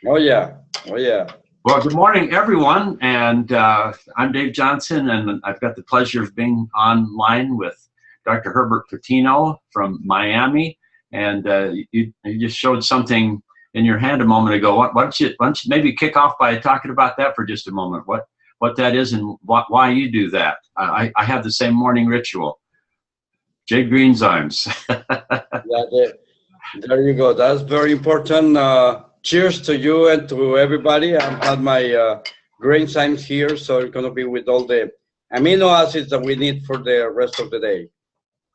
Oh yeah, oh yeah. Well, good morning, everyone. And I'm Dave Johnson, and I've got the pleasure of being online with Dr. Herbert Patino from Miami. And you just showed something in your hand a moment ago. Why don't you maybe kick off by talking about that for just a moment? What that is and why you do that? I have the same morning ritual. Jay Greenzymes. Yeah, there you go. That's very important. Cheers to you and to everybody. I've had my grain signs here, so it's gonna be with all the amino acids that we need for the rest of the day.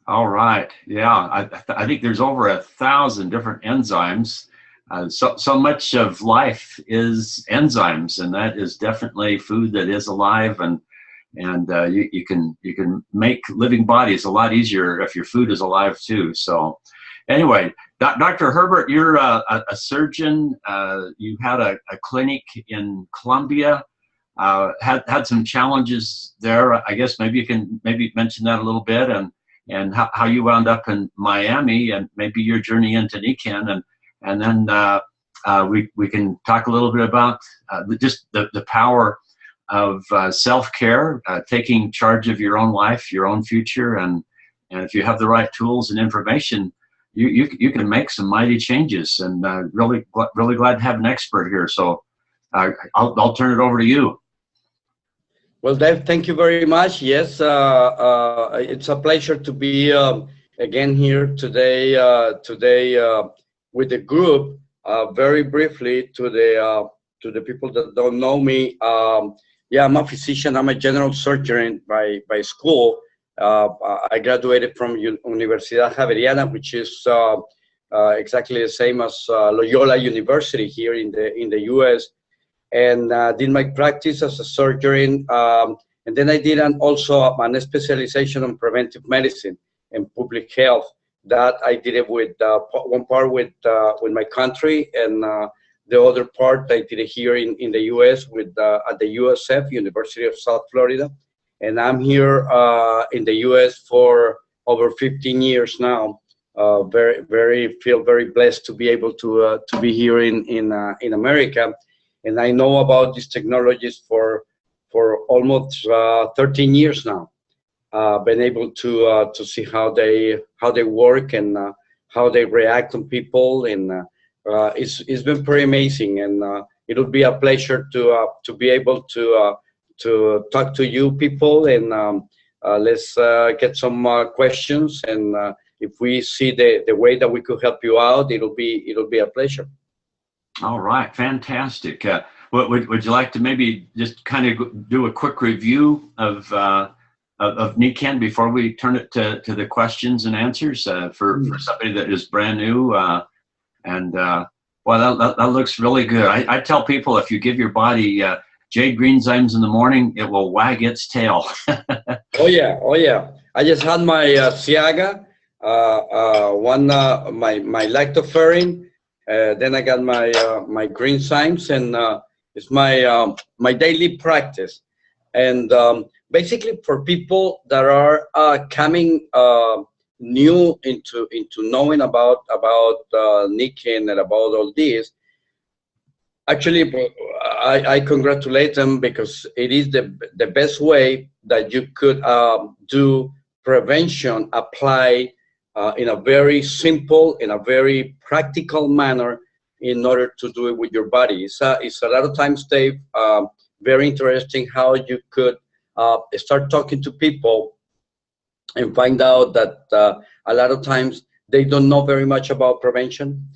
All right. Yeah, I think there's over 1,000 different enzymes. So much of life is enzymes, and that is definitely food that is alive, and you can make living bodies a lot easier if your food is alive too. So anyway, Dr. Herbert, you're a surgeon. You had a clinic in Colombia. Had some challenges there. I guess maybe you can mention that a little bit, and how you wound up in Miami, and maybe your journey into NICAN, and then we can talk a little bit about just the power of self-care, taking charge of your own life, your own future, and if you have the right tools and information, you can make some mighty changes. And really glad to have an expert here. So I'll turn it over to you. Well, Dave, thank you very much. Yes, it's a pleasure to be again here today. With the group. Very briefly to the people that don't know me. Yeah, I'm a physician. I'm a general surgeon by school. I graduated from Universidad Javeriana, which is exactly the same as Loyola University here in the U.S. And did my practice as a surgeon, and then I did also a specialization on preventive medicine and public health. That I did it with one part with my country, and the other part I did it here in the U.S. with at the USF, University of South Florida, and I'm here in the U.S. for over 15 years now. Feel very blessed to be able to be here in America. And I know about these technologies for almost 13 years now. Been able to see how they work and how they react on people, and it's been pretty amazing. And it'll be a pleasure to be able to talk to you people, and let's get some questions. And if we see the way that we could help you out, it'll be a pleasure. All right, fantastic. Would you like to maybe just kind of do a quick review of NICAN before we turn it to the questions and answers for somebody that is brand new? Well, that looks really good. I tell people, if you give your body Jade Greenzymes in the morning, it will wag its tail. Oh yeah. I just had my Ciaga, my lactoferrin. Then I got my Greenzymes, and it's my daily practice. And basically, for people that are coming new into knowing about NICAN and about all this, actually, I congratulate them, because it is the best way that you could do prevention, apply in a very simple, in a very practical manner, in order to do it with your body. It's a lot of times, Dave, very interesting how you could start talking to people and find out that a lot of times they don't know very much about prevention.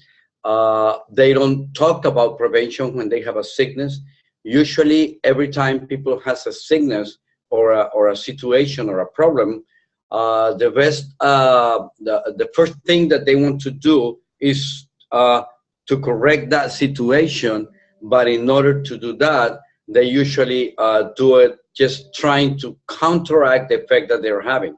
They don't talk about prevention when they have a sickness. Usually, every time people has a sickness or a situation or a problem, the first thing that they want to do is to correct that situation. But in order to do that, they usually do it just trying to counteract the effect that they're having.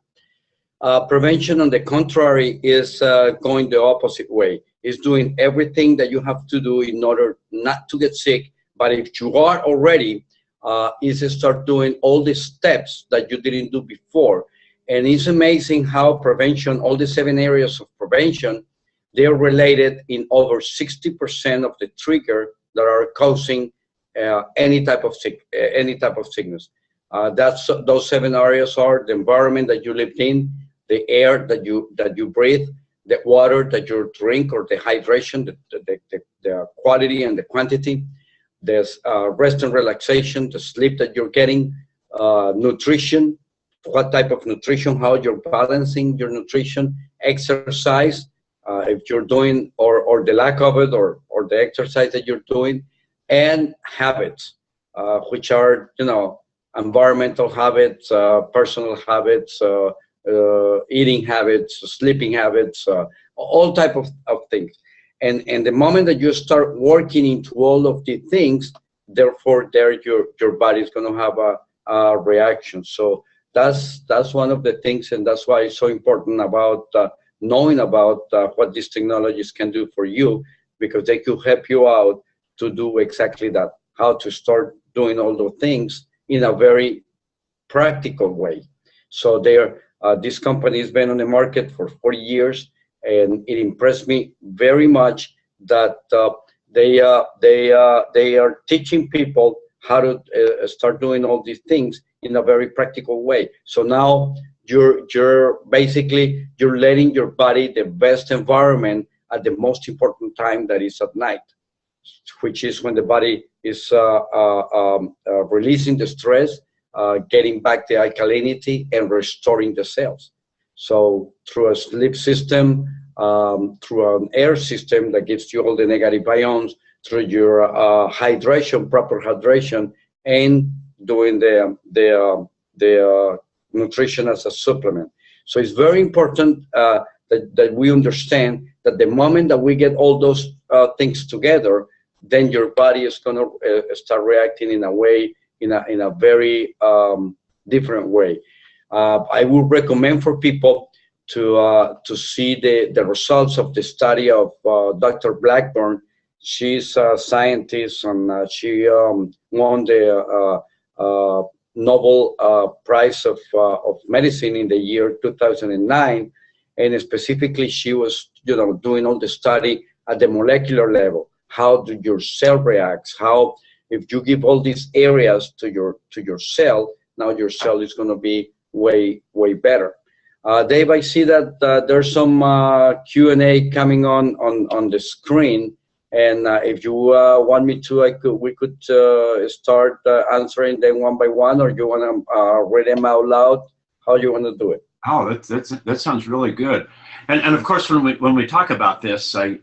Prevention, on the contrary, is going the opposite way. It's doing everything that you have to do in order not to get sick. But if you are already, is start doing all the steps that you didn't do before. And it's amazing how prevention, all the 7 areas of prevention, they're related in over 60% of the trigger that are causing any type of sickness. Those 7 areas are the environment that you live in, the air that you breathe, the water that you drink, or the hydration, the quality and the quantity. There's rest and relaxation, the sleep that you're getting, nutrition, what type of nutrition, how you're balancing your nutrition, exercise, if you're doing, or the lack of it, or the exercise that you're doing, and habits, which are, environmental habits, personal habits, eating habits, sleeping habits, all type of things. And the moment that you start working into all of the things, therefore, your body is going to have a reaction. So that's one of the things, and that's why it's so important about knowing about what these technologies can do for you, because they could help you out to do exactly that, how to start doing all those things in a very practical way. So this company has been on the market for 40 years, and it impressed me very much that they are teaching people how to start doing all these things in a very practical way. So now you're basically letting your body the best environment at the most important time, that is at night, which is when the body is releasing the stress, getting back the alkalinity, and restoring the cells. So through a sleep system, through an air system that gives you all the negative ions, through your hydration, proper hydration, and doing the nutrition as a supplement. So it's very important that we understand that the moment that we get all those things together, then your body is going to start reacting in a way, in a very different way. I would recommend for people to see the results of the study of Dr. Blackburn. She's a scientist, and she won the Nobel Prize of Medicine in the year 2009, and specifically she was doing all the study at the molecular level. How do your cell reacts? How, if you give all these areas to your cell, now your cell is going to be way better. Dave, I see that there's some Q&A coming on the screen, and if you want me to, we could start answering them one by one, or you want to read them out loud. How you want to do it? Oh, that sounds really good. And of course, when we talk about this, I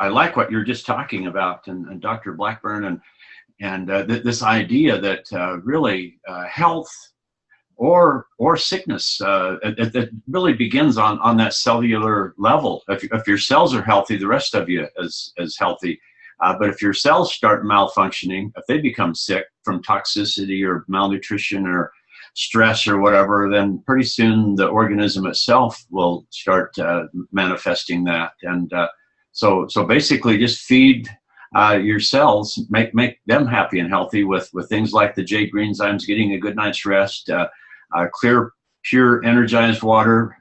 like what you're just talking about, and Dr. Blackburn, and this idea that really health or sickness, it really begins on that cellular level. If your cells are healthy, the rest of you is healthy. But if your cells start malfunctioning, if they become sick from toxicity or malnutrition or stress or whatever, then pretty soon the organism itself will start manifesting that. And so basically just feed your cells, make them happy and healthy with things like the J greenzymes, getting a good night's rest, clear, pure, energized water,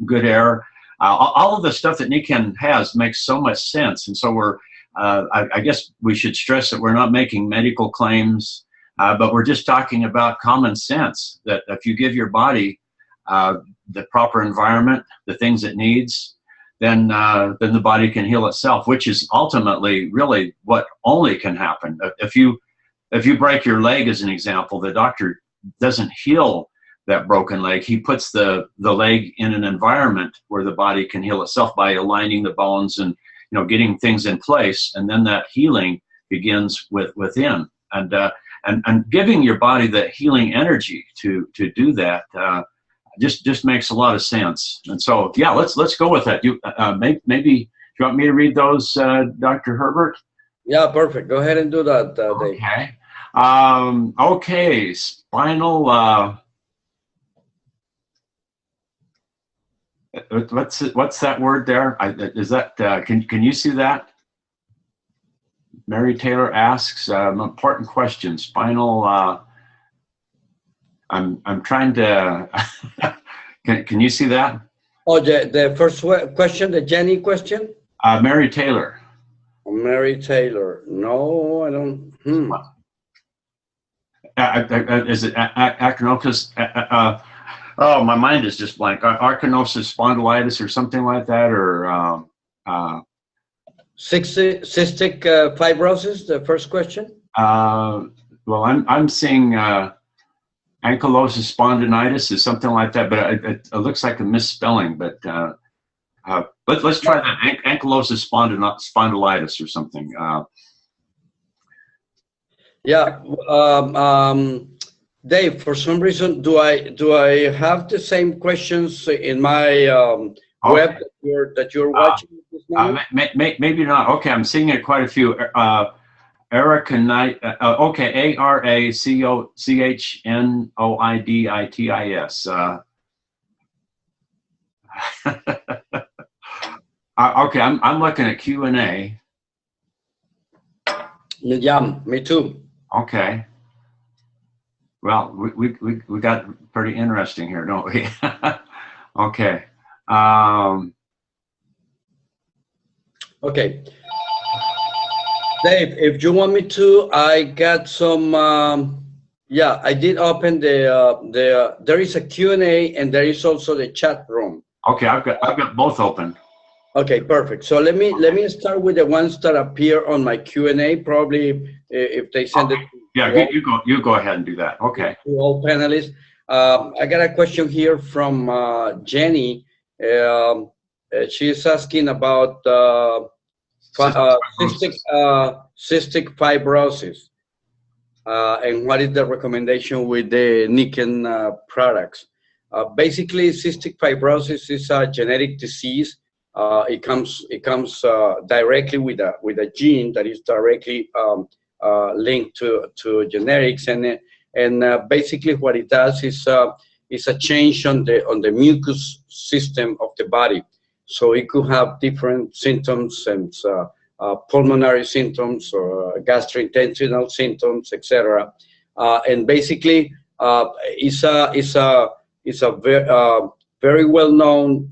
good air. All of the stuff that Niken has makes so much sense. And so I guess we should stress that we're not making medical claims, but we're just talking about common sense, that if you give your body the proper environment, the things it needs, then the body can heal itself, which is ultimately really what only can happen. If you break your leg, as an example, the doctor doesn't heal that broken leg. He puts the leg in an environment where the body can heal itself by aligning the bones and getting things in place, and then that healing begins within, and giving your body that healing energy to do that just makes a lot of sense. And so yeah, let's go with that. You maybe you want me to read those, Dr. Herbert? Yeah, perfect. Go ahead and do that, Dave. Okay. Okay, spinal. What's that word there? Is that can you see that? Mary Taylor asks an important question. Spinal. I'm trying to. Can you see that? Oh, the first question, the Jenny question. Mary Taylor. Mary Taylor. No, I don't. Is it acronosis? Oh, my mind is just blank. Arachnosis spondylitis or something like that, or Cystic fibrosis. The first question. well, I'm seeing ankylosing spondylitis is something like that, but it looks like a misspelling. But let's try that ankylosing spondylitis or something. Yeah, Dave. For some reason, do I have the same questions in my web that you're watching this moment? Maybe not. Okay, I'm seeing it quite a few. Arachnoiditis. Okay, Arachnoiditis. Okay, I'm looking at Q&A. Yeah, me too. Okay. Well, we got pretty interesting here, don't we? Okay. Okay. Dave, if you want me to, I got some. Yeah, I did open there is a Q&A and there is also the chat room. Okay, I've got both open. Okay, perfect. So let me start with the ones that appear on my Q&A. Probably if they send it. Yeah, you go ahead and do that. Okay. To all panelists, I got a question here from Jenny. She's asking about cystic fibrosis and what is the recommendation with the Nikken products. Basically, cystic fibrosis is a genetic disease. It comes directly with a gene that is directly linked to genetics, and basically what it does is a change on the mucous system of the body. So it could have different symptoms and pulmonary symptoms or gastrointestinal symptoms, etc. And basically, it's a very well-known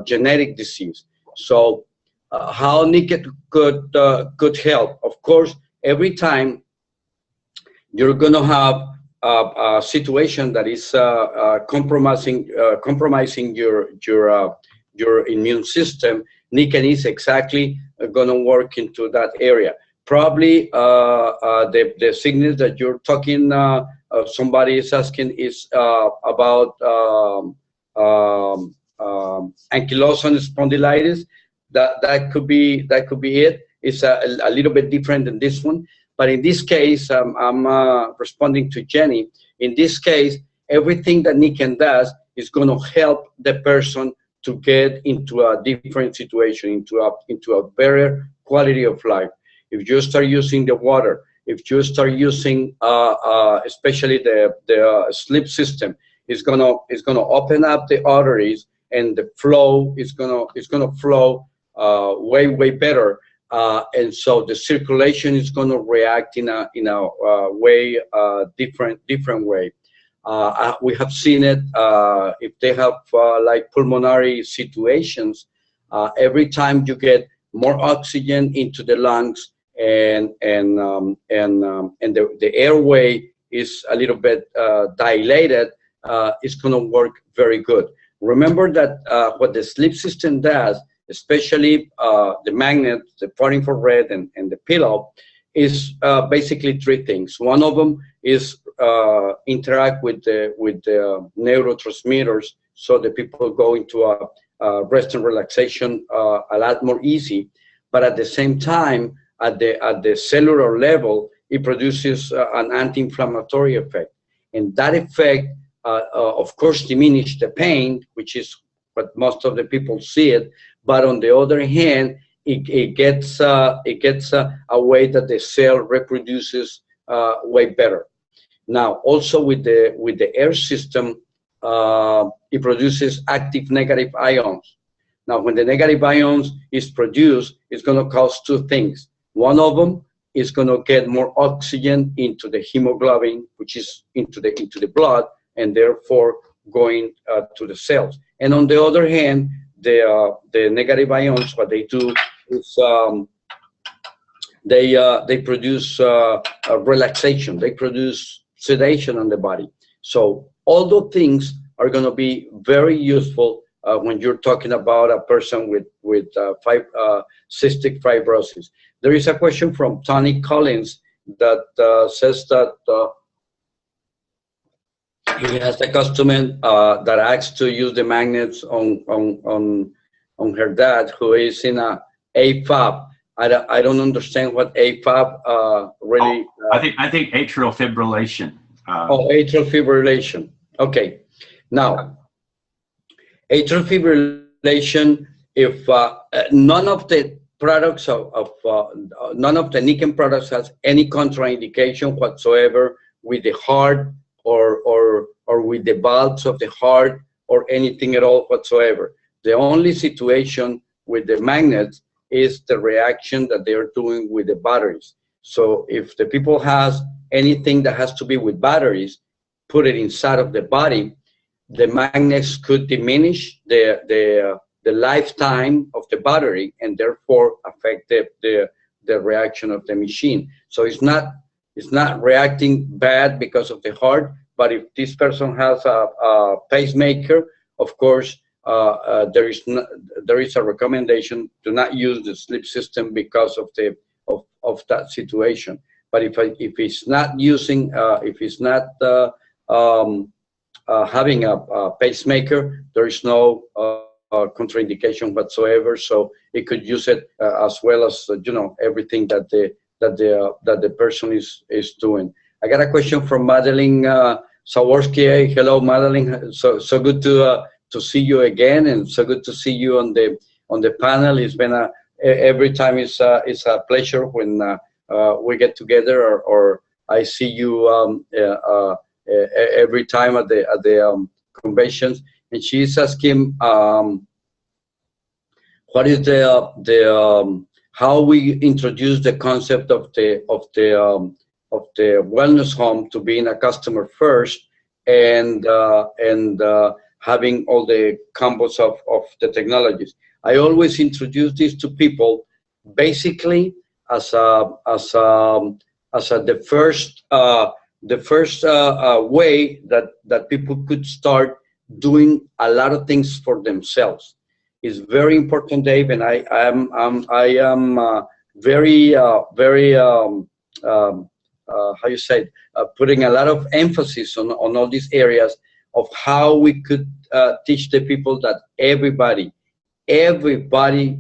genetic disease. So how Nikken could help? Of course, every time you're going to have a situation that is compromising your immune system, Nikken is exactly going to work into that area. Probably the sickness that you're talking, somebody is asking, is about ankylosing spondylitis. That could be it. It's a little bit different than this one, but in this case, I'm responding to Jenny. In this case, everything that Nikken does is going to help the person to get into a different situation, into a better quality of life. If you start using the water, if you start using especially the sleep system, it's gonna open up the arteries, and the flow is gonna flow way better, and so the circulation is gonna react in a way different way. We have seen it if they have like pulmonary situations. Every time you get more oxygen into the lungs, and the airway is a little bit dilated, it's going to work very good. Remember that what the sleep system does, especially the magnet, the far infrared, and the pillow, is basically three things. One of them is interact with the neurotransmitters, so the people go into a rest and relaxation a lot more easy. But at the same time, at the cellular level, it produces an anti-inflammatory effect, and that effect, of course, diminish the pain, which is what most of the people see it. But on the other hand, it gets a way that the cell reproduces way better. Now, also with the air system, it produces active negative ions. Now, when the negative ions is produced, it's going to cause two things. One of them is going to get more oxygen into the hemoglobin, which is into the blood, and therefore going to the cells. And on the other hand, the negative ions, what they do is they produce relaxation, they produce sedation on the body. So all those things are going to be very useful when you're talking about a person with cystic fibrosis. There is a question from Tony Collins that says that he has a customer that asks to use the magnets on her dad, who is in a AFib. I don't understand what AFib really. I think atrial fibrillation. Atrial fibrillation. Okay. Now, atrial fibrillation. If none of the products none of the Niken products has any contraindication whatsoever with the heart or with the valves of the heart or anything at all whatsoever. The only situation with the magnets is the reaction that they are doing with the batteries. So if the people has anything that has to be with batteries, put it inside of the body, the magnets could diminish the lifetime of the battery and therefore affect the reaction of the machine. So it's not reacting bad because of the heart, but if this person has a pacemaker, of course, there is a recommendation to not use the sleep system because of that situation. But if it's not using, if it's not having a pacemaker, there is no contraindication whatsoever. So it could use it as well as everything that the person is doing. I got a question from Madeline Saworski. Hello, Madeline. So good to see you again, and so good to see you on the panel. It's been every time it's a pleasure when we get together, or I see you every time at the conventions. And she's asking what is how we introduce the concept of the wellness home to being a customer first, and having all the combos of the technologies. I always introduce this to people basically as the first way that people could start doing a lot of things for themselves. It's very important, Dave, and I am very how you say it, putting a lot of emphasis on all these areas of how we could teach the people that everybody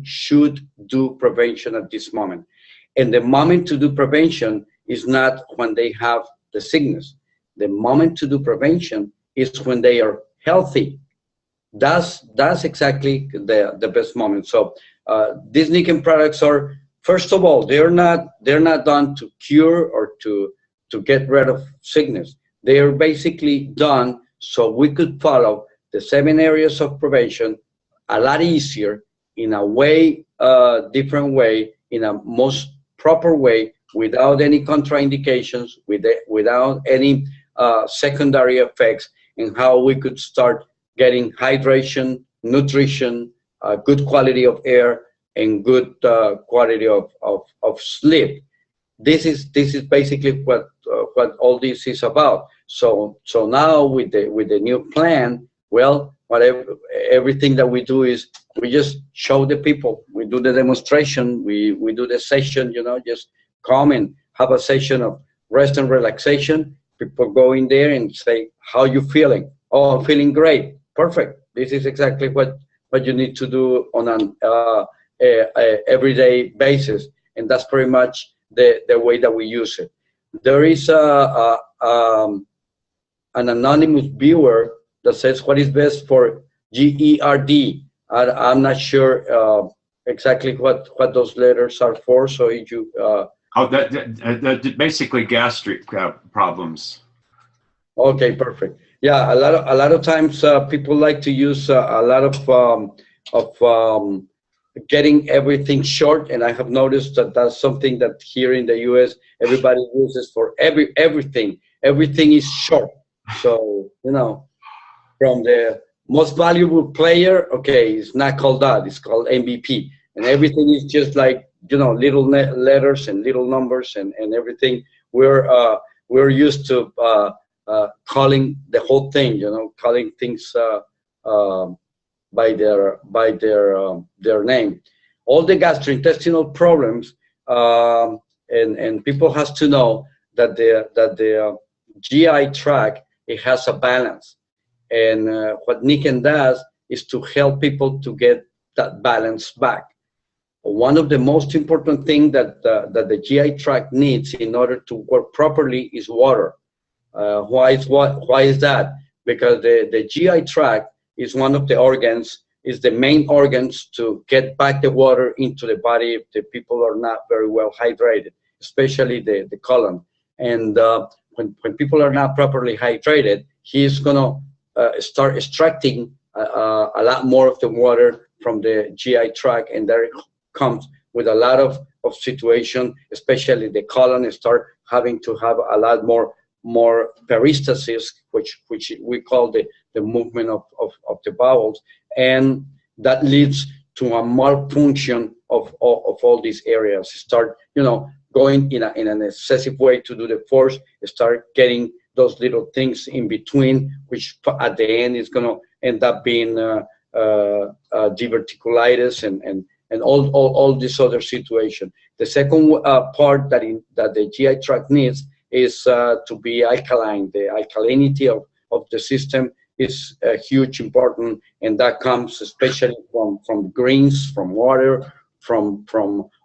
should do prevention at this moment. And the moment to do prevention is not when they have the sickness. The moment to do prevention is when they are healthy. That's exactly the best moment. So these Niken products are, first of all, they're not done to cure or to get rid of sickness. They are basically done so we could follow the 7 areas of prevention a lot easier, in a way, different way, in a most proper way, without any contraindications, without any secondary effects, and how we could start getting hydration, nutrition, good quality of air, and good quality of sleep. This is basically what all this is about. So now with the new plan, well, everything that we do is we just show the people. We do the demonstration. We do the session. Just come and have a session of rest and relaxation. People go in there and say, "How you feeling?" "Oh, I'm feeling great." Perfect. This is exactly what you need to do on an everyday basis, and that's pretty much the way that we use it. There is an anonymous viewer that says, "What is best for GERD?" I'm not sure exactly what those letters are for. So if you that basically gastric problems. Okay, perfect. Yeah, a lot of times people like to use a lot of getting everything short, and I have noticed that that's something that here in the U.S. everybody uses for everything. Everything is short. So from the most valuable player, okay, it's not called that. It's called MVP, and everything is just like little letters and little numbers and everything. We're used to calling the whole thing, calling things by their name. All the gastrointestinal problems, and people has to know that the GI tract, it has a balance, and what Niken does is to help people to get that balance back. One of the most important things that the GI tract needs in order to work properly is water. Why is that? Because the GI tract is one of the organs, is the main organs to get back the water into the body if the people are not very well hydrated, especially the colon. And when people are not properly hydrated, he's gonna start extracting a lot more of the water from the GI tract, and there it comes with a lot of situation, especially the colon start having to have a lot more peristalsis, which we call the movement of the bowels, and that leads to a malfunction of all these areas. Start going in an excessive way to do the force, start getting those little things in between, which at the end is going to end up being diverticulitis and all this other situation. The second part that the GI tract needs is to be alkaline. The alkalinity of the system is huge important, and that comes especially from greens, from water, from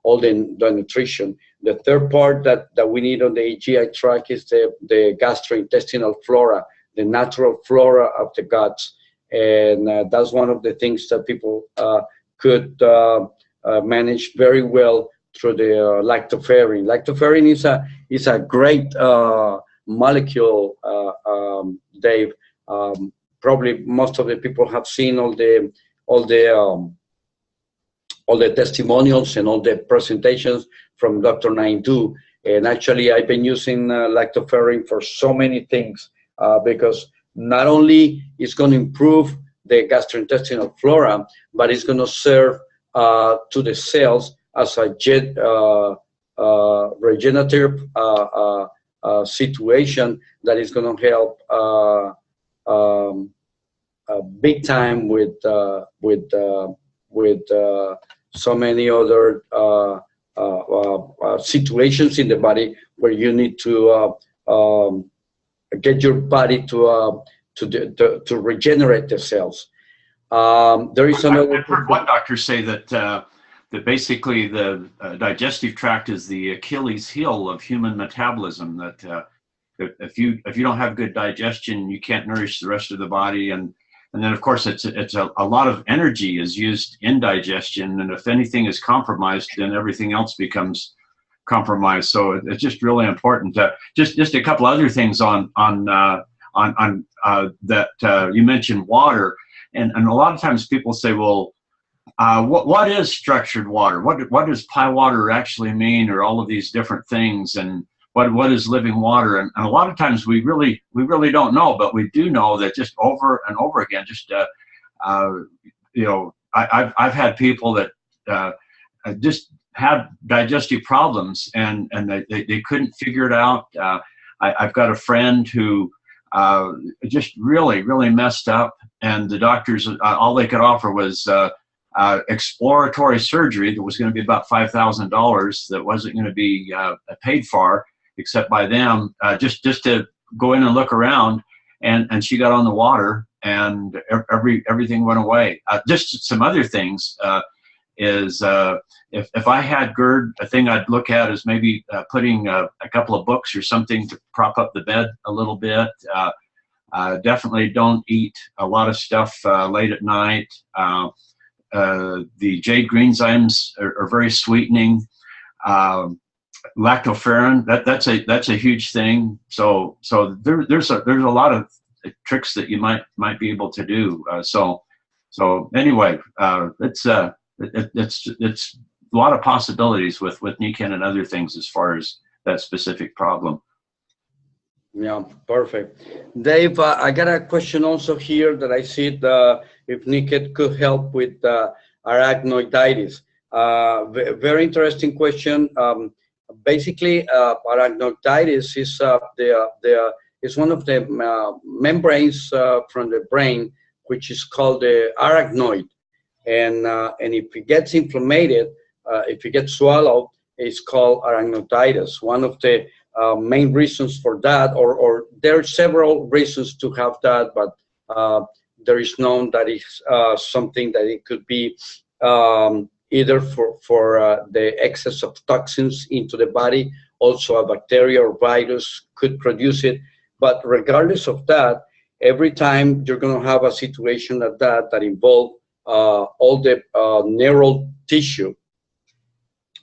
all the nutrition. The third part that we need on the GI tract is the gastrointestinal flora, the natural flora of the guts, and that's one of the things that people could manage very well through the lactoferrin. Lactoferrin is a great molecule, Dave. Probably most of the people have seen all the testimonials and all the presentations from Dr. Naindu. And actually, I've been using lactoferrin for so many things because not only it's going to improve the gastrointestinal flora, but it's going to serve to the cells as a regenerative situation that is going to help big time with so many other situations in the body where you need to get your body to regenerate the cells. There is another. I've heard one doctor say that basically the digestive tract is the Achilles heel of human metabolism. That if you don't have good digestion, you can't nourish the rest of the body, and then of course it's a lot of energy is used in digestion, and if anything is compromised, then everything else becomes compromised. So it's just really important. Just a couple other things on that you mentioned water, and a lot of times people say, well, what is structured water? What does pie water actually mean, or all of these different things, and what is living water? And a lot of times we really don't know, but we do know that just over and over again, just I've had people that just had digestive problems and they couldn't figure it out. I've got a friend who just really messed up, and the doctors all they could offer was exploratory surgery that was going to be about $5,000 that wasn't going to be paid for except by them, just to go in and look around, and she got on the water and everything went away. Just some other things is if I had GERD, a thing I'd look at is maybe putting a couple of books or something to prop up the bed a little bit. Definitely don't eat a lot of stuff late at night. The jade greenzymes are very sweetening. Lactoferrin, that's a huge thing. So there's a lot of tricks that you might be able to do. So anyway, it's a lot of possibilities with Niken and other things as far as that specific problem. Yeah, perfect. Dave, I got a question also here that I see if Niken could help with arachnoiditis. Very interesting question. Basically, arachnoiditis is one of the membranes from the brain, which is called the arachnoid, and if it gets inflamed, if it gets swallowed, it's called arachnoiditis. One of the main reasons for that, or there are several reasons to have that, but there is known that it's something that it could be either for the excess of toxins into the body, also a bacteria or virus could produce it. But regardless of that, every time you're going to have a situation like that involves all the neural tissue,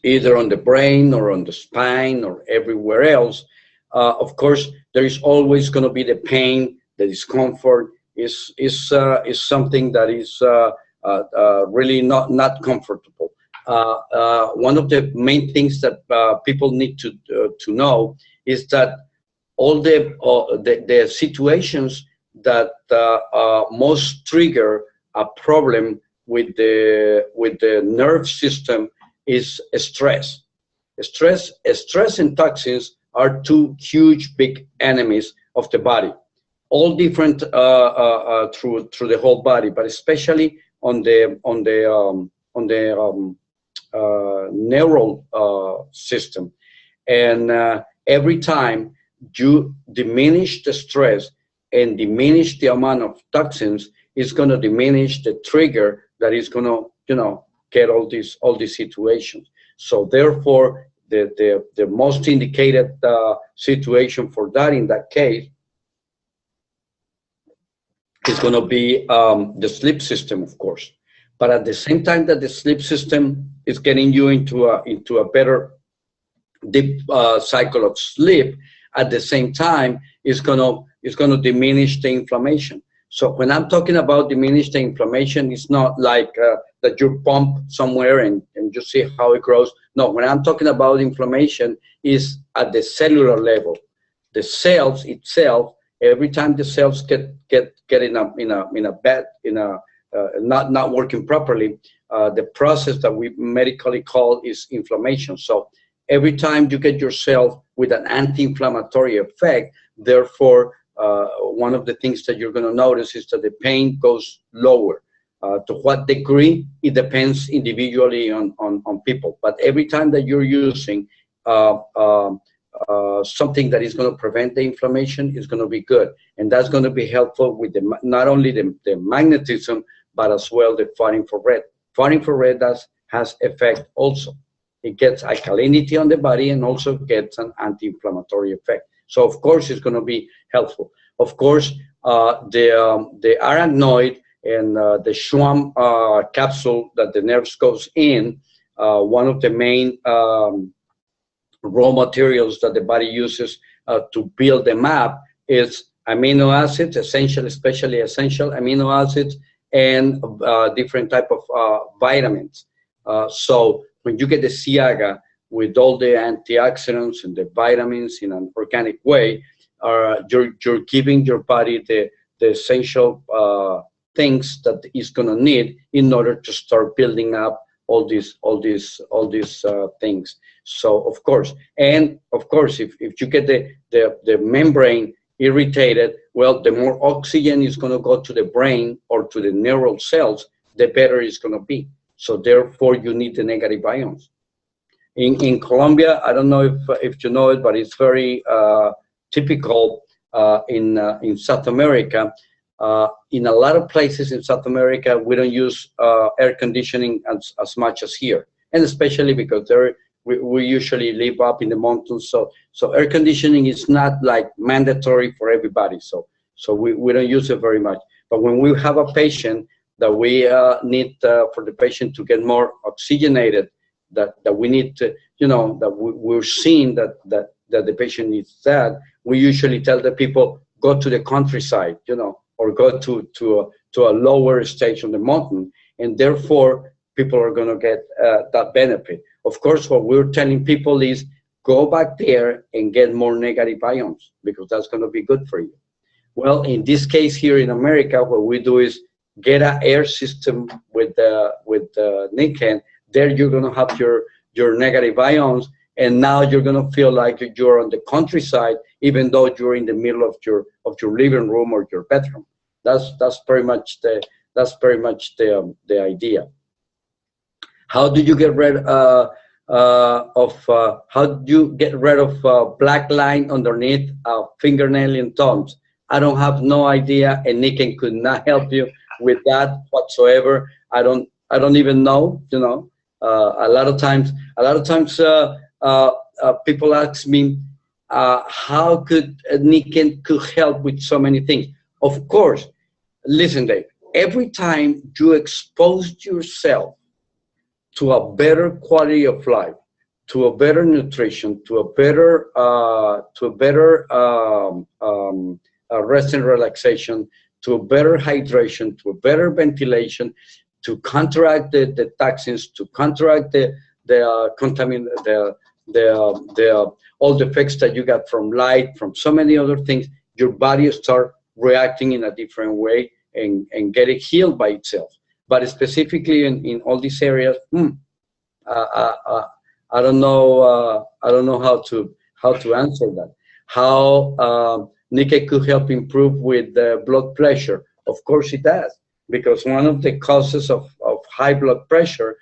either on the brain or on the spine or everywhere else, of course, there is always going to be the pain, the discomfort is something that is really not comfortable. One of the main things that people need to know is that all the situations that most trigger a problem with the nerve system is stress. Stress and toxins are two huge big enemies of the body, all different through the whole body, but especially on the neural system. And every time you diminish the stress and diminish the amount of toxins, it's going to diminish the trigger that is going to, get all these situations. So therefore, the most indicated situation for that in that case is going to be the sleep system, of course. But at the same time that the sleep system is getting you into a better deep cycle of sleep, at the same time it's going to diminish the inflammation. So when I'm talking about diminish the inflammation, it's not like that you pump somewhere and you see how it grows. No, when I'm talking about inflammation, is at the cellular level. The cells itself, every time the cells get in a bad, not working properly, the process that we medically call is inflammation. So every time you get yourself with an anti-inflammatory effect, therefore, one of the things that you're going to notice is that the pain goes lower. To what degree, it depends individually on people. But every time that you're using something that is going to prevent the inflammation, is going to be good. And that's going to be helpful with not only the magnetism, but as well the far infrared. Far infrared has effect also. It gets alkalinity on the body and also gets an anti-inflammatory effect. So of course it's going to be helpful. Of course, the arachnoid and the Schwamm capsule that the nerves goes in, one of the main raw materials that the body uses to build them up is amino acids, especially essential amino acids, and different type of vitamins. So when you get the Ciaga with all the antioxidants and the vitamins in an organic way, you're giving your body the essential things that it's going to need in order to start building up all these things. So of course, if you get the membrane irritated, well, the more oxygen is going to go to the brain or to the neural cells, the better it's going to be. So therefore, you need the negative ions. In Colombia, I don't know if you know it, but it's very typical in South America. In a lot of places in South America, we don't use air conditioning as much as here, and especially because we usually live up in the mountains. So air conditioning is not like mandatory for everybody. So we don't use it very much. But when we have a patient that we need for the patient to get more oxygenated, that we need to, that we're seeing that the patient needs that, we usually tell the people, go to the countryside, or go to a lower stage on the mountain, and therefore people are going to get that benefit. Of course, what we're telling people is go back there and get more negative ions, because that's going to be good for you. Well, in this case here in America, what we do is get an air system with Niken there you're going to have your negative ions, and now you're going to feel like you're on the countryside, even though you're in the middle of your living room or your bedroom. That's pretty much the idea. How do you get rid of black line underneath fingernail and thumbs? I don't have no idea, and Nick could not help you with that whatsoever. I don't even know. You know, a lot of times, people ask me, how could Nick could help with so many things? Of course, listen, Dave. Every time you expose yourself to a better quality of life, to a better nutrition, to a better rest and relaxation, to a better hydration, to a better ventilation, to counteract the toxins, to counteract the all the effects that you got from light, from so many other things, your body start reacting in a different way and get it healed by itself. But specifically in all these areas, I don't know how to answer that. How Nikkei could help improve with blood pressure? Of course it does, because one of the causes of high blood pressure,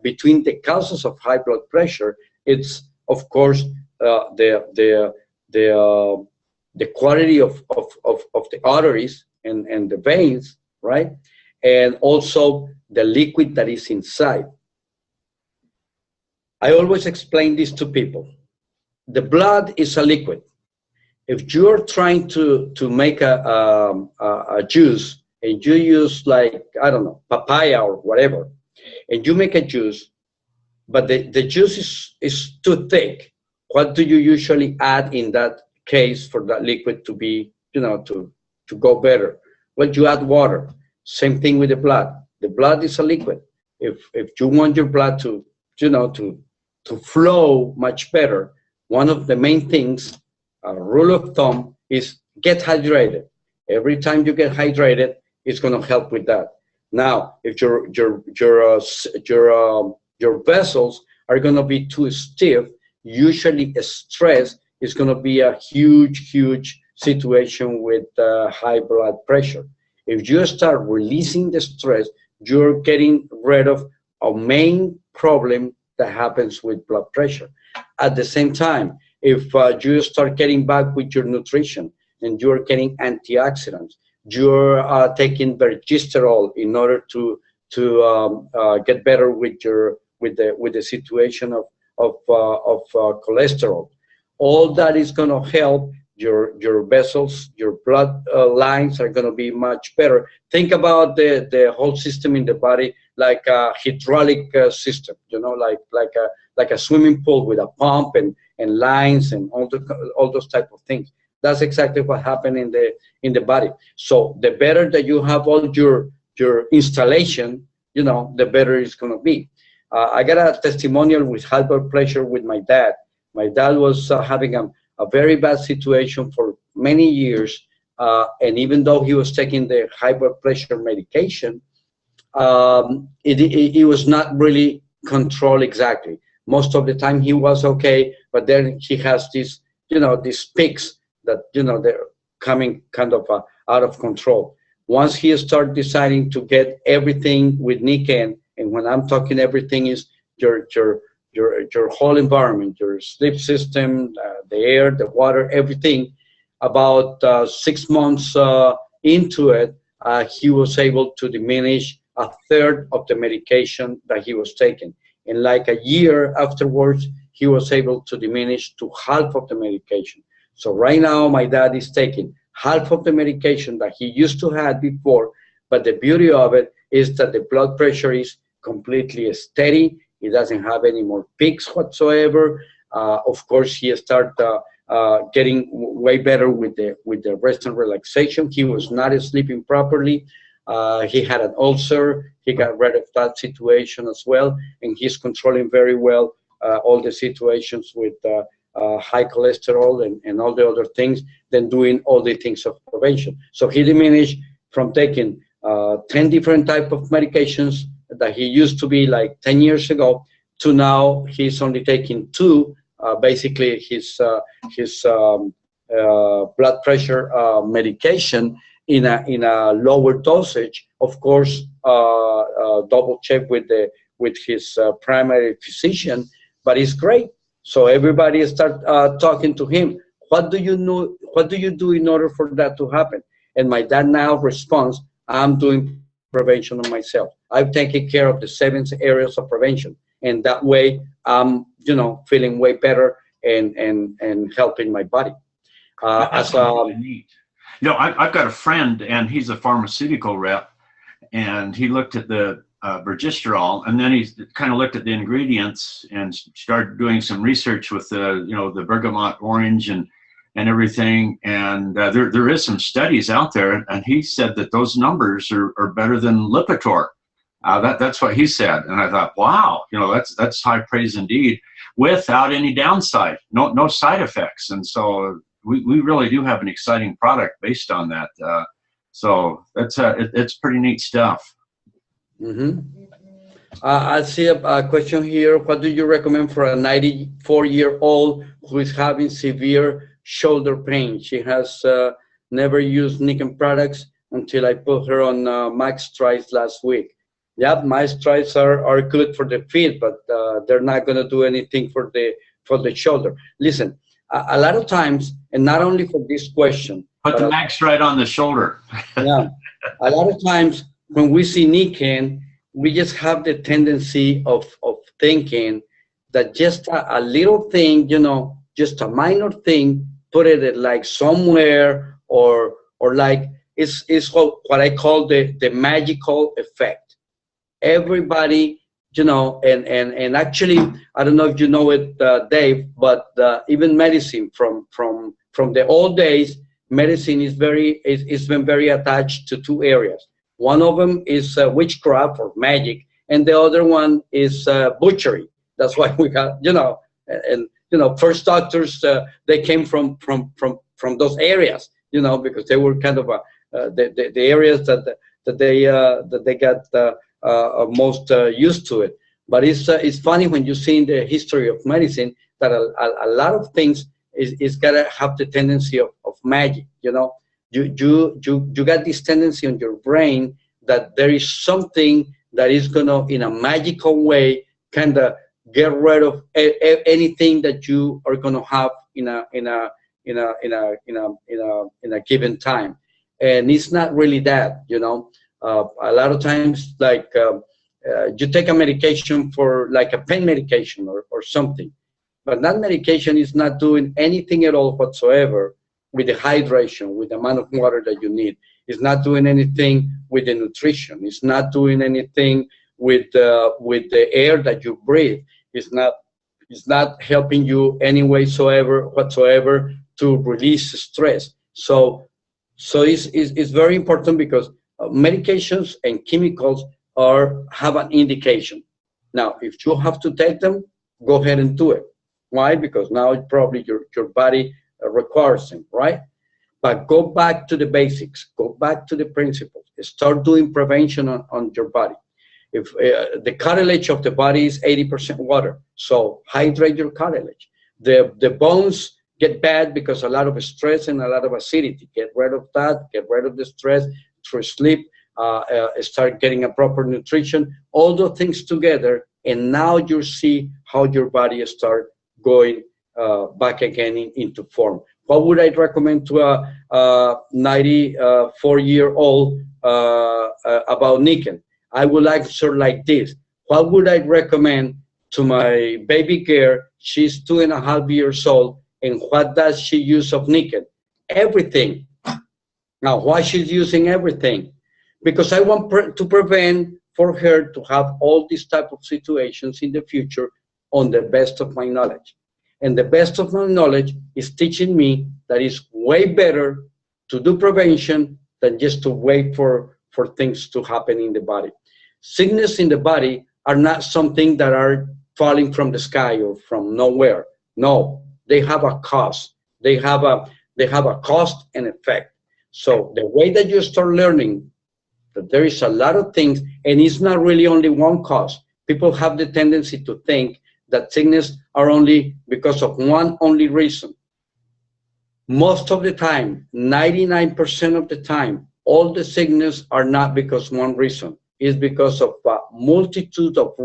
between the causes of high blood pressure, it's of course the quality of the arteries and the veins, right? And also the liquid that is inside. I always explain this to people. The blood is a liquid. If you're trying to make a juice, and you use, like, I don't know, papaya or whatever, and you make a juice, but the juice is too thick, what do you usually add in that case for that liquid to be, to go better? Well, you add water. Same thing with the blood. The blood is a liquid. If you want your blood to flow much better, one of the main things, a rule of thumb, is get hydrated. Every time you get hydrated, it's going to help with that. Now, if your vessels are going to be too stiff, usually stress is going to be a huge situation with high blood pressure. If you start releasing the stress, you're getting rid of a main problem that happens with blood pressure. At the same time, if you start getting back with your nutrition and you're getting antioxidants, you're taking bergesterol in order to get better with the situation of cholesterol. All that is going to help your vessels, your blood lines are going to be much better. Think about the whole system in the body like a hydraulic system, like a swimming pool with a pump and lines and all those type of things. That's exactly what happened in the body. So the better that you have all your installation, the better it's going to be. I got a testimonial with high blood pressure with my dad. My dad was having a very bad situation for many years, and even though he was taking the high blood pressure medication, it was not really controlled exactly. Most of the time he was okay, but then he has these, these peaks that, they're coming kind of out of control. Once he started deciding to get everything with Nikken, and when I'm talking everything is your whole environment, your sleep system, the air, the water, everything. About 6 months into it, he was able to diminish a third of the medication that he was taking. And like a year afterwards, he was able to diminish to half of the medication. So right now, my dad is taking half of the medication that he used to have before, but the beauty of it is that the blood pressure is completely steady. He doesn't have any more peaks whatsoever. Of course, he started getting way better with the rest and relaxation. He was not sleeping properly. He had an ulcer. He got rid of that situation as well, and he's controlling very well all the situations with high cholesterol and all the other things, then doing all the things of prevention. So he diminished from taking 10 different type of medications that he used to be like 10 years ago to now he's only taking two, basically his blood pressure medication in a lower dosage. Of course, double check with his primary physician, but it's great. So everybody start talking to him. What do you know? What do you do in order for that to happen? And my dad now responds, I'm doing prevention on myself. I've taken care of the 7 areas of prevention. And that way, I'm, feeling way better and helping my body. That's really neat. I've got a friend, and he's a pharmaceutical rep, and he looked at the bergesterol, and then he kind of looked at the ingredients and started doing some research with the bergamot orange and everything. And there is some studies out there, and he said that those numbers are better than Lipitor. That's what he said, and I thought, wow, that's high praise indeed, without any downside, no side effects. And so we really do have an exciting product based on that. So it's pretty neat stuff. Mm-hmm. I see a question here. What do you recommend for a 94-year-old who is having severe shoulder pain? She has never used Nikken products until I put her on Max Strides last week. Yeah, Max Strides are good for the feet, but they're not going to do anything for the shoulder. Listen, a lot of times, and not only for this question. Put the Max Stride on the shoulder. Yeah, a lot of times when we see Nikken, we just have the tendency of thinking that just a little thing, just a minor thing, put it like somewhere or like it's what I call the magical effect. Everybody, and actually, I don't know if you know it, Dave, but even medicine from the old days, medicine is been very attached to two areas. One of them is witchcraft or magic, and the other one is butchery. That's why we got, first doctors, they came from those areas, because they were kind of the areas that they got most used to it. But it's funny when you see in the history of medicine that a lot of things is gotta have the tendency of magic. You got this tendency on your brain that there is something that is gonna, in a magical way, kind of get rid of anything that you are gonna have in a given time, and it's not really that. A lot of times, like you take a medication for like a pain medication or something, but that medication is not doing anything at all whatsoever with the hydration, with the amount of water that you need. It's not doing anything with the nutrition. It's not doing anything with the air that you breathe. It's not helping you any way whatsoever to release stress. So it's very important, because medications and chemicals have an indication. Now, if you have to take them, go ahead and do it. Why? Because now probably your body requires them, right? But go back to the basics, go back to the principles, start doing prevention on your body. If the cartilage of the body is 80% water, so hydrate your cartilage. The bones get bad because a lot of stress and a lot of acidity. Get rid of that, get rid of the stress through sleep, start getting a proper nutrition, all those things together, and now you see how your body start going back again into form. What would I recommend to a 94-year-old about Nikken? I would answer like this. What would I recommend to my baby girl? She's 2.5 years old, and what does she use of Nikken? Everything. Now, why she's using everything? Because I want to prevent for her to have all these type of situations in the future on the best of my knowledge. And the best of my knowledge is teaching me that it's way better to do prevention than just to wait for things to happen in the body. Sickness in the body are not something that are falling from the sky or from nowhere. No, they have a cause. They have a cause and effect. So the way that you start learning that there is a lot of things, and it's not really only one cause. People have the tendency to think that sickness are only because of one only reason. Most of the time, 99% of the time, all the sickness are not because one reason. It's because of a multitude of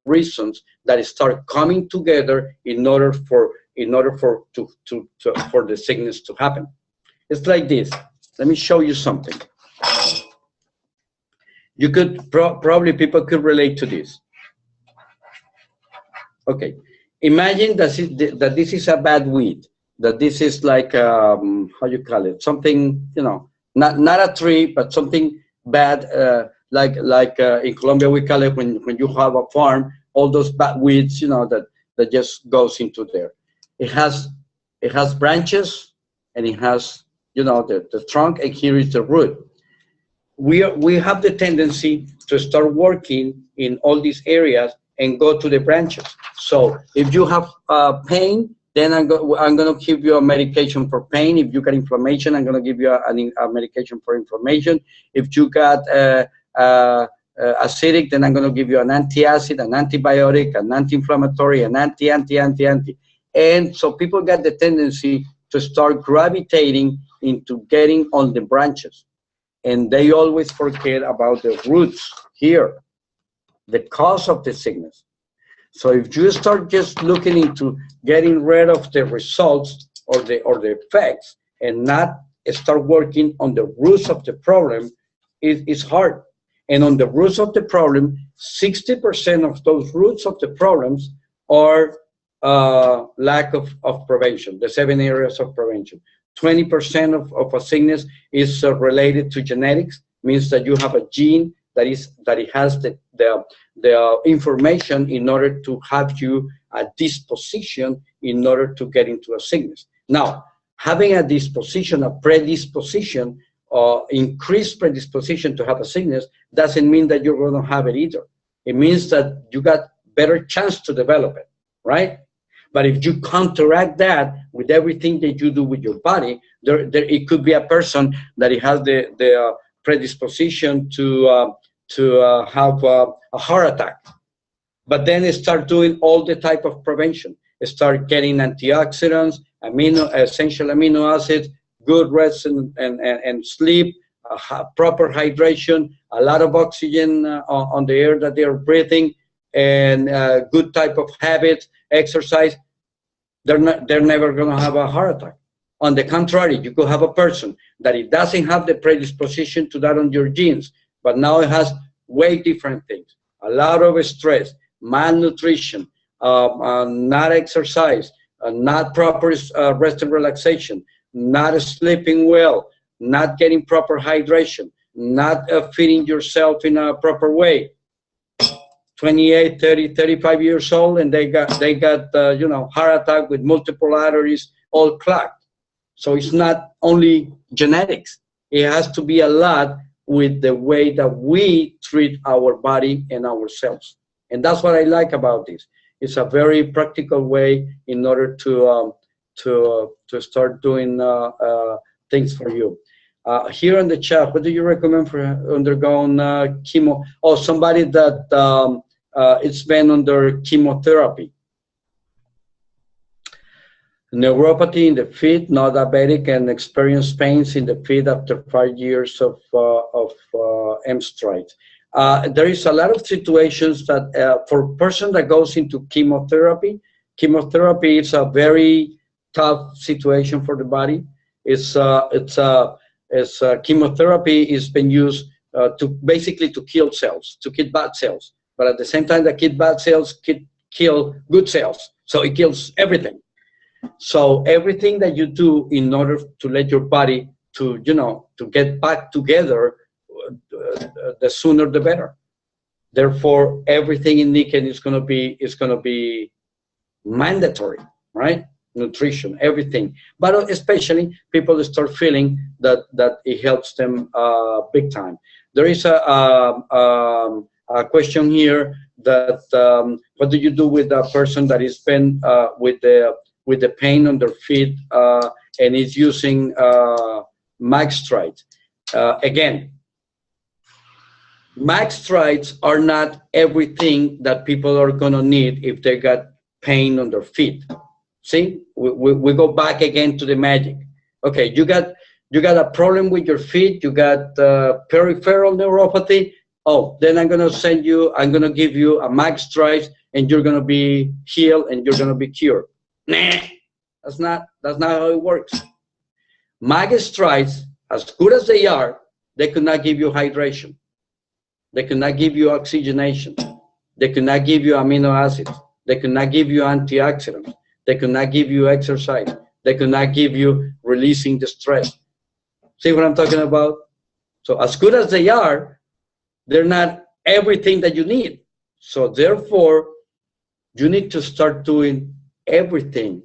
reasons that start coming together in order for the sickness to happen. It's like this. Let me show you something. You could probably people could relate to this. Okay, imagine that this is a bad weed. That this is like how you call it? Something, you know, not a tree, but something bad. Like in Colombia we call it when you have a farm, all those bad weeds, you know, that just goes into there. It has branches, and it has, you know, the trunk, and here is the root. We have the tendency to start working in all these areas and go to the branches. So if you have pain, then I'm going to give you a medication for pain. If you got inflammation, I'm going to give you a medication for inflammation. If you got acidic, then I'm going to give you an antacid, an antibiotic, an anti-inflammatory, an anti. And so people get the tendency to start gravitating into getting on the branches. And they always forget about the roots here, the cause of the sickness. So if you start just looking into getting rid of the results or the effects and not start working on the roots of the problem, it's hard. And on the roots of the problem, 60% of those roots of the problems are lack of prevention, the 7 areas of prevention. 20% of a sickness is related to genetics, means that you have a gene that it has the information in order to have you a disposition in order to get into a sickness. Now, having a disposition, a predisposition, increased predisposition to have a sickness doesn't mean that you're going to have it either. It means that you got better chance to develop it, right? But if you counteract that with everything that you do with your body, it could be a person that it has the predisposition to have a heart attack. But then start doing all the type of prevention. Start getting antioxidants, essential amino acids, good rest and sleep, proper hydration, a lot of oxygen on the air that they're breathing, and good type of habits, exercise. They're never going to have a heart attack. On the contrary, you could have a person that it doesn't have the predisposition to that on your genes, but now it has way different things. A lot of stress, malnutrition, not exercise, not proper rest and relaxation, not sleeping well, not getting proper hydration, not feeding yourself in a proper way. 28, 30, 35 years old, and they got you know, heart attack with multiple arteries all clogged. So it's not only genetics. It has to be a lot with the way that we treat our body and ourselves. And that's what I like about this. It's a very practical way in order to start doing things for you. Here in the chat, what do you recommend for undergoing chemo? Oh, somebody that it's been under chemotherapy. Neuropathy in the feet, not diabetic, and experience pains in the feet after 5 years of M-stride. There is a lot of situations that for a person that goes into chemotherapy is a very tough situation for the body. Chemotherapy is been used to basically to kill cells, to kill bad cells. But at the same time, that kill bad cells kill good cells. So it kills everything. So everything that you do in order to let your body to get back together, the sooner the better. Therefore, everything in Nikken is going to be mandatory, right? Nutrition, everything. But especially people start feeling that it helps them big time. There is a question here that what do you do with a person that is been with the pain on their feet and is using Magstride? Again, Max strides are not everything that people are gonna need if they got pain on their feet. See, we go back again to the magic. Okay, you got a problem with your feet. You got peripheral neuropathy. Oh, then I'm gonna give you a max strides, and you're gonna be healed, and you're gonna be cured. Nah, that's not how it works. Max strides, as good as they are, they could not give you hydration. They cannot give you oxygenation. They cannot give you amino acids. They cannot give you antioxidants. They cannot give you exercise. They cannot give you releasing the stress. See what I'm talking about? So as good as they are, they're not everything that you need. So therefore, you need to start doing everything.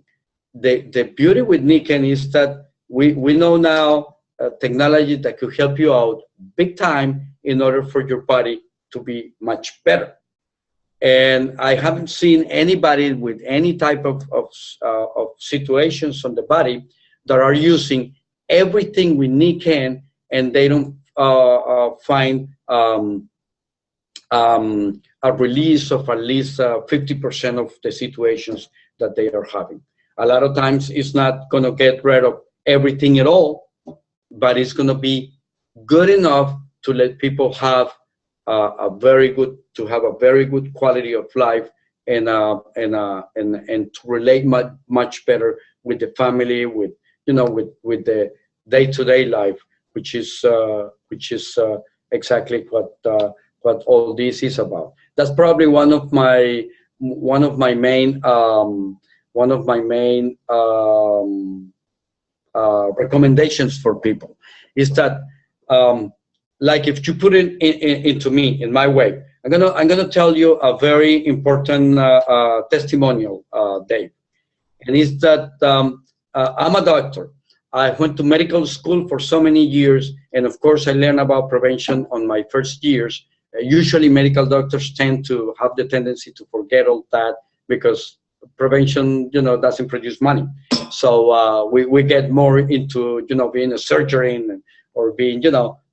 The beauty with Niken is that we know now technology that could help you out big time in order for your body to be much better. And I haven't seen anybody with any type of situations on the body that are using everything with Niken and they don't find a release of at least 50% of the situations that they are having. A lot of times it's not going to get rid of everything at all, but it's going to be good enough to let people have a very good quality of life and to relate much better with the family, with the day-to-day life, which is exactly what all this is about. That's probably one of my main recommendations for people is that like if you put it into me in my way, I'm gonna tell you a very important testimonial, Dave, and it's that I'm a doctor. I went to medical school for so many years, and of course I learned about prevention on my first years. Usually medical doctors tend to have the tendency to forget all that because prevention, doesn't produce money. So we get more into, being a surgeon or being,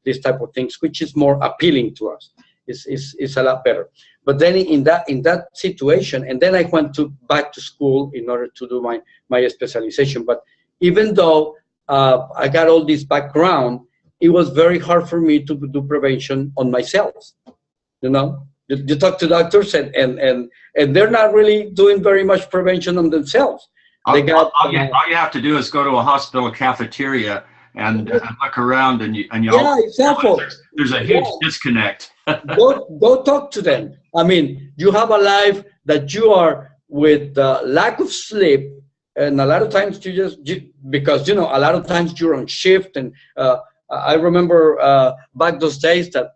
these type of things, which is more appealing to us. It's a lot better. But then in that situation, and then I went back to school in order to do my specialization. But even though I got all this background, it was very hard for me to do prevention on myself. You talk to doctors and they're not really doing very much prevention on themselves. All you have to do is go to a hospital cafeteria and look around and yeah, exactly. There's a huge disconnect. go talk to them. I mean, you have a life that you are with lack of sleep, and a lot of times because a lot of times you're on shift, and I remember back those days that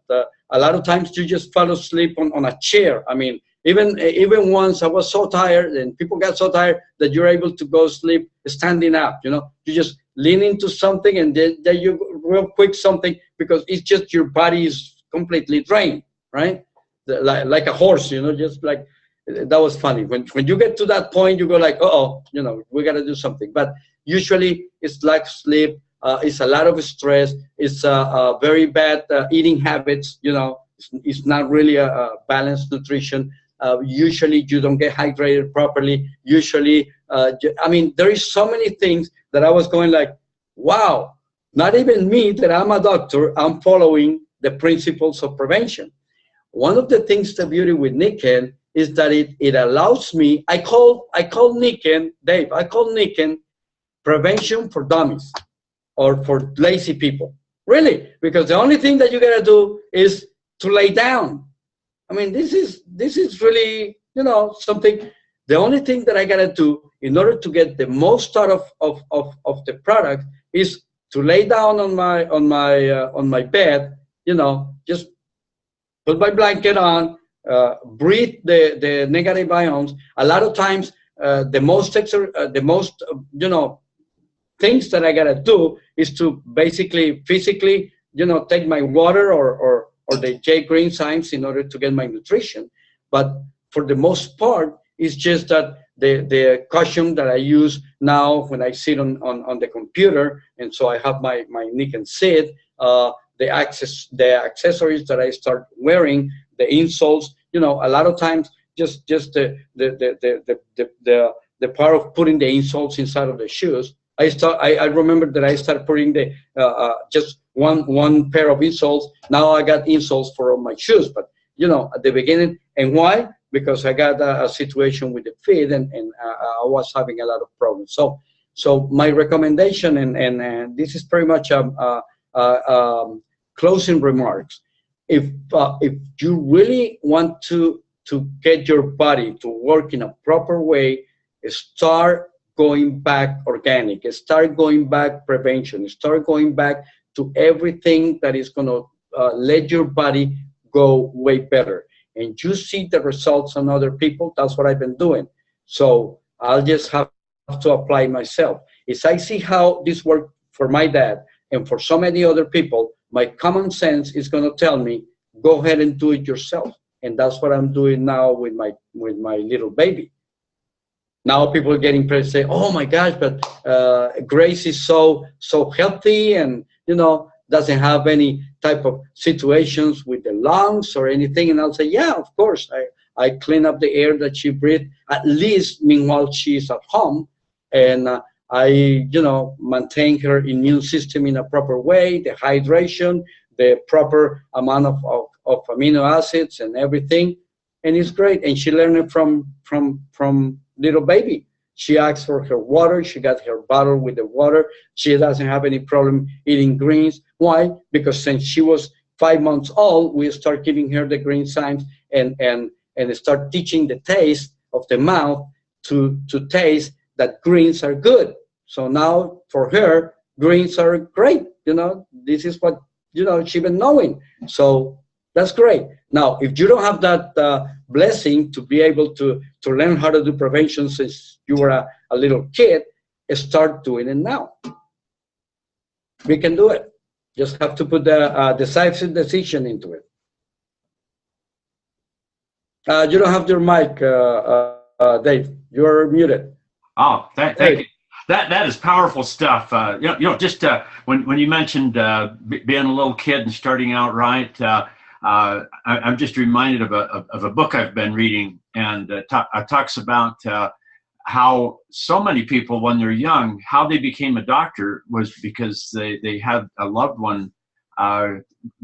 a lot of times you just fall asleep on a chair. I mean, even once I was so tired, and people got so tired that you're able to go sleep standing up. You just lean into something, and then you real quick something, because it's just your body is completely drained, right? Like a horse, just like that was funny. When you get to that point, you go like, we got to do something. But usually it's lack of sleep. It's a lot of stress. It's very bad eating habits. It's not really a balanced nutrition. Usually you don't get hydrated properly. Usually, there is so many things that I was going like, wow, not even me that I'm a doctor, I'm following the principles of prevention. One of the things, the beauty with Niken is that it allows me, I call Niken, Dave, I call Niken prevention for dummies or for lazy people. Really, because the only thing that you gotta do is to lay down. I mean, this is really, something. The only thing that I gotta do in order to get the most out of the product is to lay down on my bed, just put my blanket on, breathe the negative ions. A lot of times, the most things that I gotta do is to basically physically, take my water or the J green signs in order to get my nutrition. But for the most part, it's just that the cushion that I use now when I sit on the computer, and so I have my Niken sit. the accessories that I start wearing, the insoles. You know, a lot of times just the part of putting the insoles inside of the shoes. I remember that I started putting the just one pair of insoles. Now I got insoles for all my shoes, but you know, at the beginning. And why? Because I got a situation with the feet, and I was having a lot of problems. So my recommendation, and this is pretty much closing remarks. If you really want to get your body to work in a proper way, start going back organic, start going back prevention, start going back to everything that is going to let your body go way better. And you see the results on other people. That's what I've been doing. So I'll just have to apply myself. As I see how this worked for my dad and for so many other people, my common sense is going to tell me, go ahead and do it yourself. And that's what I'm doing now with my little baby. Now people are getting ready to say, oh my gosh, but Grace is so healthy, and you know, doesn't have any type of situations with the lungs or anything. And I'll say, yeah, of course, I clean up the air that she breathes, at least meanwhile she's at home. And I, you know, maintain her immune system in a proper way, the hydration, the proper amount of amino acids and everything. And it's great. And she learned it from little baby. She asks for her water. She got her bottle with the water. She doesn't have any problem eating greens. Why? Because since she was 5 months old, we start giving her the green signs and start teaching the taste of the mouth to taste that greens are good. So now for her, greens are great. You know, this is what, you know, she's been knowing. So that's great. Now, if you don't have that blessing to be able to learn how to do prevention since you were a little kid, start doing it now. We can do it. Just have to put the decisive decision into it. You don't have your mic, Dave. You're muted. Oh, thank you. That is powerful stuff. You know, just when you mentioned being a little kid and starting out right, I'm just reminded of a book I've been reading, and it talks about how so many people, when they're young, how they became a doctor was because they had a loved one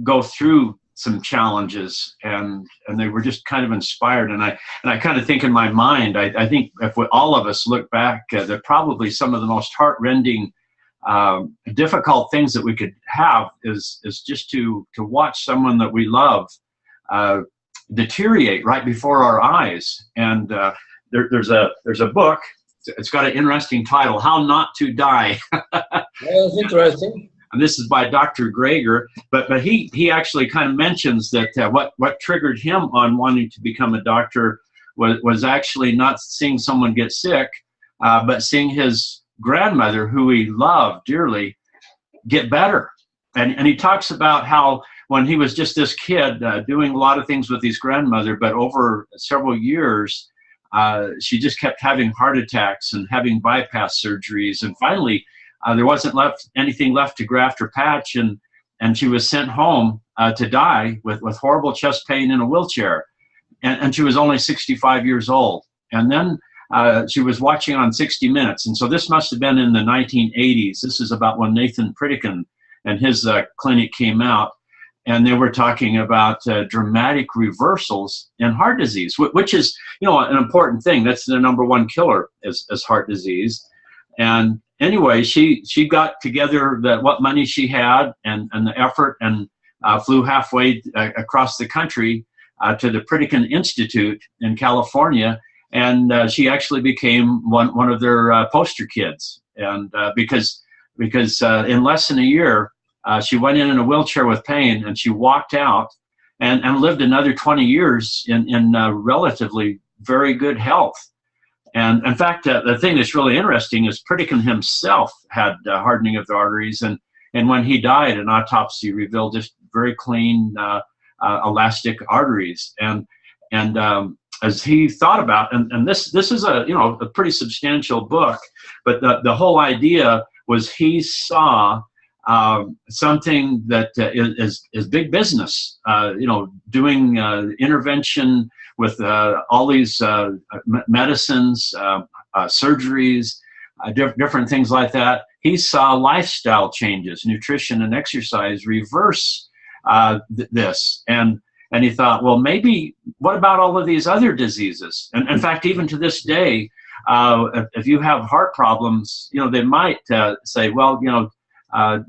go through some challenges, and they were just kind of inspired. And I kind of think in my mind, I think if all of us look back, they're probably some of the most heartrending, difficult things that we could have is just to watch someone that we love deteriorate right before our eyes. And there's a book. It's got an interesting title, How Not to Die. That's interesting. And this is by Dr. Greger, but he actually kind of mentions that what triggered him on wanting to become a doctor was actually not seeing someone get sick, but seeing his grandmother, who he loved dearly, get better. And he talks about how when he was just this kid doing a lot of things with his grandmother, but over several years, she just kept having heart attacks and having bypass surgeries. And finally, there wasn't anything left to graft or patch, and she was sent home to die with horrible chest pain in a wheelchair. And she was only 65 years old. And then she was watching on 60 Minutes. And so this must have been in the 1980s. This is about when Nathan Pritikin and his clinic came out. And they were talking about dramatic reversals in heart disease, which is, you know, an important thing. That's the #1 killer is heart disease. And anyway, she got together what money she had and the effort, and flew halfway across the country to the Pritikin Institute in California. And she actually became one of their poster kids. And because in less than a year, she went in a wheelchair with pain, and she walked out and lived another 20 years in relatively very good health. And in fact, the thing that's really interesting is Pritikin himself had hardening of the arteries, and when he died, an autopsy revealed just very clean, elastic arteries. And as he thought about, and this is a pretty substantial book, but the whole idea was he saw something that is big business. You know, doing intervention with all these medicines, surgeries, different things like that. He saw lifestyle changes, nutrition and exercise reverse this, and he thought, well, maybe what about all of these other diseases? And in fact, even to this day, if you have heart problems, you know, they might say, well, you know,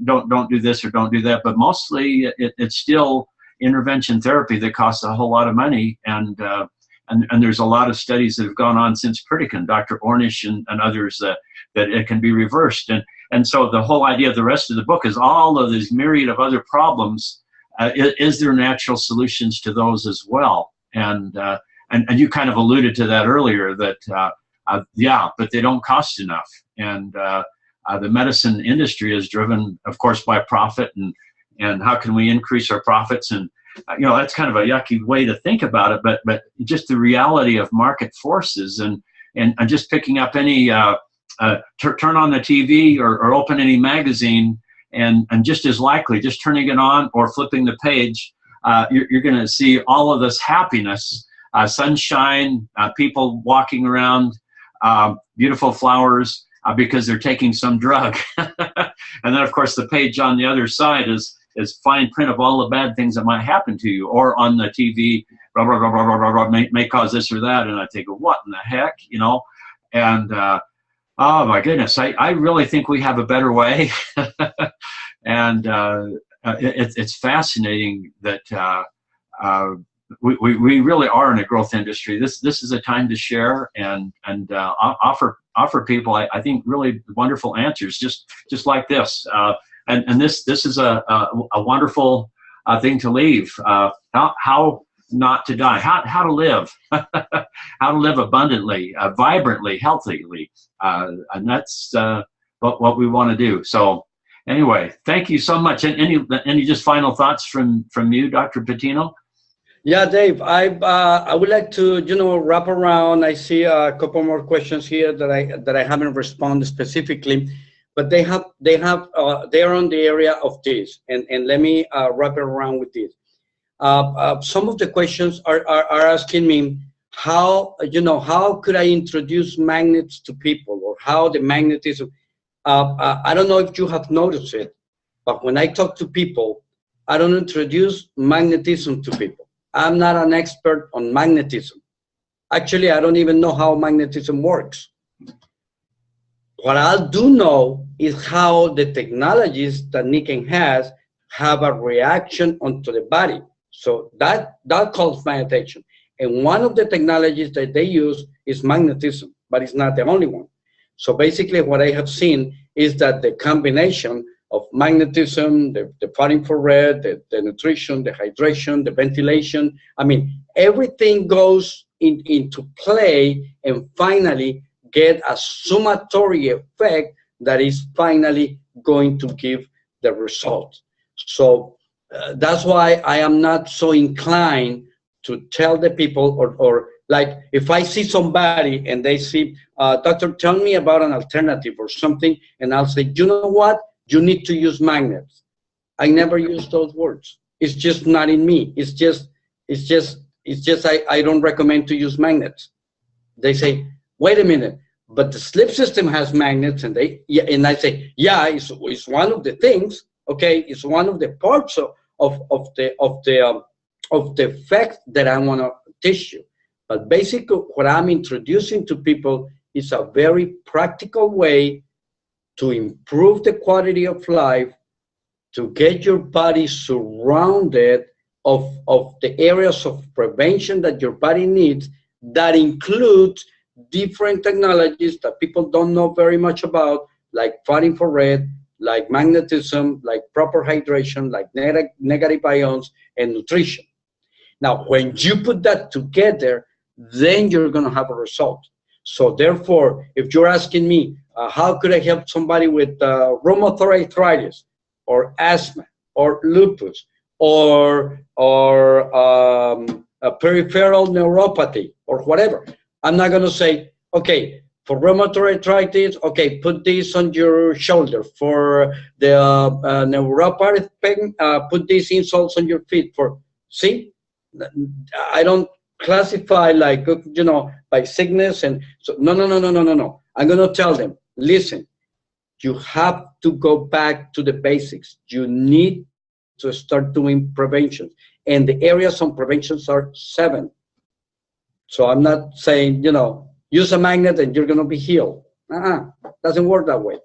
don't do this or don't do that, but mostly it's still intervention therapy that costs a whole lot of money, and there's a lot of studies that have gone on since Pritikin, Dr. Ornish and others, that it can be reversed, and so the whole idea of the rest of the book is all of these myriad of other problems. Is there natural solutions to those as well? And you kind of alluded to that earlier, that yeah, but they don't cost enough, and the medicine industry is driven, of course, by profit, and how can we increase our profits? And you know, that's kind of a yucky way to think about it, but just the reality of market forces, and just picking up any turn on the TV or open any magazine, and just as likely, just turning it on or flipping the page, you're going to see all of this happiness, sunshine, people walking around, beautiful flowers, because they're taking some drug. And then, of course, the page on the other side is fine print of all the bad things that might happen to you, or on the TV, blah, blah, blah, blah, blah, blah, blah, may cause this or that. And I think, what in the heck, you know? And oh my goodness, I really think we have a better way. And it's fascinating that we really are in a growth industry. This is a time to share and offer people, I think, really wonderful answers, just like this. And this is a wonderful thing to leave. How not to die, how to live, how to live abundantly, vibrantly, healthily, and that's what we want to do. So anyway, thank you so much. And any just final thoughts from you, Dr. Patino? Yeah, Dave, I would like to, you know, wrap around. I see a couple more questions here that I haven't responded specifically, but they are on the area of this, and let me wrap it around with this. Some of the questions are asking me how could I introduce magnets to people, or how the magnetism. I don't know if you have noticed it, but when I talk to people, I don't introduce magnetism to people. I'm not an expert on magnetism. Actually, I don't even know how magnetism works. What I do know is how the technologies that Niken has have a reaction onto the body. So that calls my attention. And one of the technologies that they use is magnetism, but it's not the only one. So basically what I have seen is that the combination of magnetism, the far infrared, the nutrition, the hydration, the ventilation, I mean, everything goes into play and finally get a summatory effect that is finally going to give the result. So that's why I am not so inclined to tell the people, or like if I see somebody and they see, doctor, tell me about an alternative or something, and I'll say, you know what? You need to use magnets. I never use those words. It's just not in me. It's just I don't recommend to use magnets. They say, wait a minute, but the sleep system has magnets, and I say, yeah, it's one of the things. Okay, it's one of the parts of the effect that I want to teach you. But basically, what I'm introducing to people is a very practical way to improve the quality of life, to get your body surrounded of the areas of prevention that your body needs, that includes different technologies that people don't know very much about, like far infrared, like magnetism, like proper hydration, like negative ions, and nutrition. Now, when you put that together, then you're going to have a result. So therefore, if you're asking me, how could I help somebody with rheumatoid arthritis, or asthma, or lupus, or a peripheral neuropathy, or whatever, I'm not going to say, okay, For rheumatoid arthritis, okay, put this on your shoulder. For the neuropathic pain, put these insoles on your feet. For, see, I don't classify like, you know, by sickness. And so, no, no, no, no, no, no, no. I'm going to tell them, listen, you have to go back to the basics. You need to start doing prevention. And the areas on preventions are 7. So I'm not saying, you know, use a magnet and you're going to be healed. Doesn't work that way.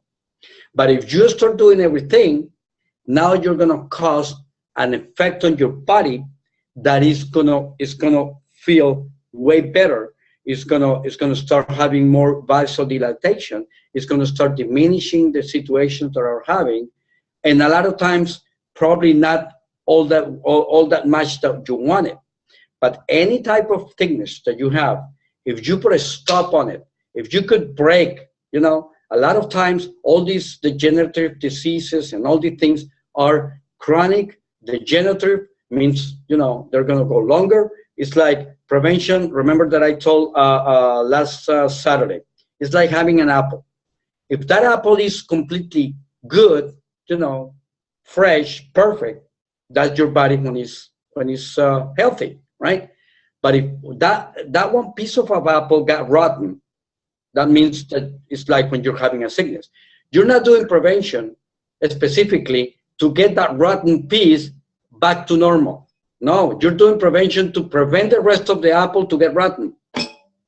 But if you start doing everything, now you're going to cause an effect on your body that is going to feel way better. It's going to start having more vasodilatation. It's going to start diminishing the situations that are having. And a lot of times, probably not all that much that you wanted. But any type of thickness that you have, if you put a stop on it, if you could break, you know, a lot of times all these degenerative diseases and all these things are chronic. Degenerative means, you know, they're going to go longer. It's like prevention. Remember that I told last Saturday, it's like having an apple. If that apple is completely good, you know, fresh, perfect, that's your body when it's healthy, right? But if that one piece of an apple got rotten, that means that it's like when you're having a sickness. You're not doing prevention specifically to get that rotten piece back to normal. No, you're doing prevention to prevent the rest of the apple to get rotten.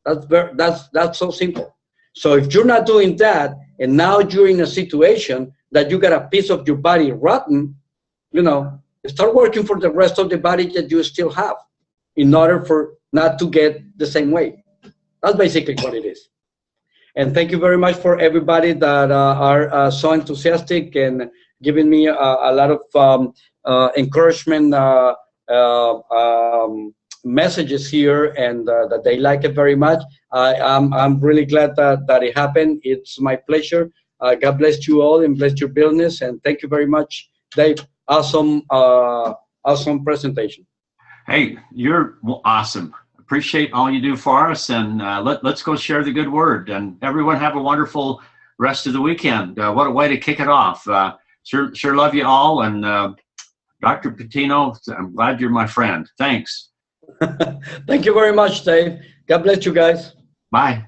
That's so simple. So if you're not doing that, and now you're in a situation that you got a piece of your body rotten, you know, start working for the rest of the body that you still have in order for not to get the same way. That's basically what it is. And thank you very much for everybody that are so enthusiastic and giving me a lot of encouragement messages here, and that they like it very much. I'm really glad that it happened. It's my pleasure. God bless you all and bless your business. And thank you very much, Dave. Awesome presentation. Hey, you're awesome. Appreciate all you do for us, and let's go share the good word. And everyone have a wonderful rest of the weekend. What a way to kick it off. Sure love you all. And Dr. Patino, I'm glad you're my friend. Thanks. Thank you very much, Dave. God bless you guys. Bye.